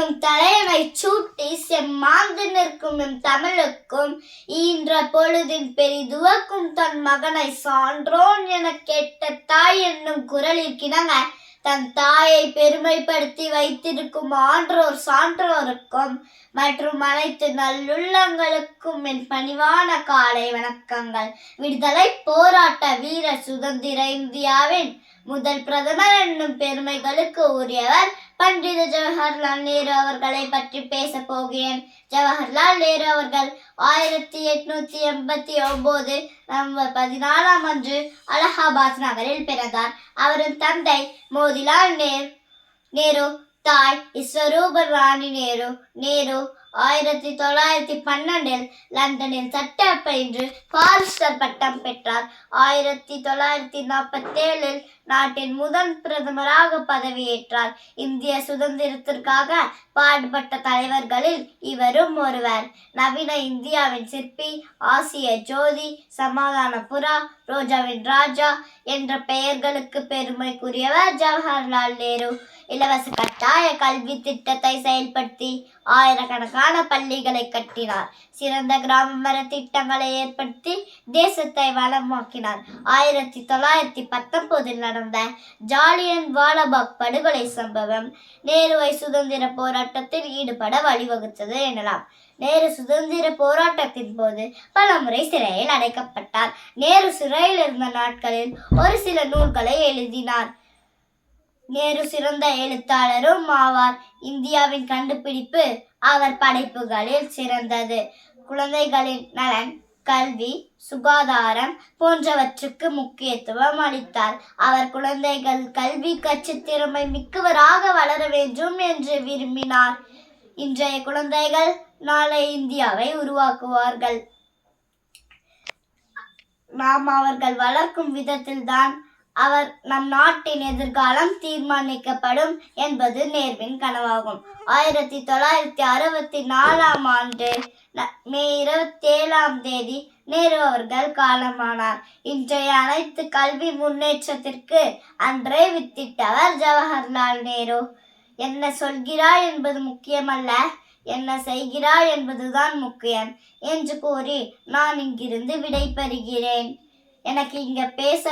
என்னும் தலைமை சூட்டி செம்மாந்து நிற்கும் எம் தமிழுக்கும் ஈன்ற பொழுதின் பெரிதுவக்கும் தன் மகனை சான்றோன் என கேட்ட தாய் என்னும் குரலிற்கிணங்க தன் தாயை பெருமைப்படுத்தி வைத்திருக்கும் ஆன்றோர் சான்றோருக்கும் மற்றும் அனைத்து நல்லுள்ளங்களுக்கும் என் பணிவான காலை வணக்கங்கள். விடுதலை போராட்ட வீர சுதந்திர இந்தியாவின் முதல் பிரதமர் என்னும் பெருமைகளுக்கு உரியவர் பண்டித ஜவஹர்லால் நேரு அவர்களை பற்றி பேச போகிறேன். ஜவஹர்லால் நேரு அவர்கள் 1889 நவம்பர் 14 அன்று அலகாபாத் நகரில் பிறந்தார். அவரின் தந்தை மோதிலால் நேரு, தாய் ஸ்வரூப ராணி நேரு. நேரு 1912 லண்டனில் சட்ட பயின்று பாரிஸ்டர் பட்டம் பெற்றார். 1947 நாட்டின் முதல் பிரதமராக பதவியேற்றார். இந்திய சுதந்திரத்திற்காக பாடுபட்ட தலைவர்களில் இவரும் ஒருவர். நவீன இந்தியாவின் சிற்பி, ஆசிய ஜோதி, சமாதான புறா, ரோஜாவின் ராஜா என்ற பெயர்களுக்கு பெருமைக்குரியவர் ஜவஹர்லால் நேரு. இலவச கட்டாய கல்வி திட்டத்தை செயல்படுத்தி ஆயிரக்கணக்கான பள்ளிகளை கட்டினார். சிறந்த கிராம திட்டங்களை ஏற்படுத்தி தேசத்தை வளமாக்கினார். 1919 நடந்த ஜாலியன் வாலாபாக் படுகொலை சம்பவம் நேருவை சுதந்திர போராட்டத்தில் ஈடுபட வழிவகுத்தது எனலாம். நேரு சுதந்திர போராட்டத்தின் போது பல முறை சிறையில் அடைக்கப்பட்டார். நேரு சிறையில் இருந்த நாட்களில் ஒரு சில நூல்களை எழுதினார். நேரு சிறந்த எழுத்தாளரும் ஆவார். இந்தியாவின் கண்டுபிடிப்பு அவர் படைப்புகளில் சிறந்தது. குழந்தைகளின் நலன், கல்வி, சுகாதாரம் போன்றவற்றுக்கு முக்கியத்துவம் அளித்தார். அவர் குழந்தைகள் கல்வி கற்று திறமை மிக்கவராக வளர வேண்டும் என்று விரும்பினார். இன்றைய குழந்தைகள் நாளை இந்தியாவை உருவாக்குவார்கள். நாம் அவர்கள் வளர்க்கும் விதத்தில்தான் நம் நாட்டின் எதிர்காலம் தீர்மானிக்கப்படும் என்பது நேருவின் கனவாகும். 1964 ஆண்டு மே 27 நேரு அவர்கள் காலமானார். இன்றைய அனைத்து கல்வி முன்னேற்றத்திற்கு அன்றே வித்திட்டவர் ஜவஹர்லால் நேரு. என்ன சொல்கிறாய் என்பது முக்கியமல்ல, என்ன செய்கிறாய் என்பதுதான் முக்கியம் என்று கூறி நான் இங்கிருந்து விடை பெறுகிறேன். எனக்கு இங்க பேச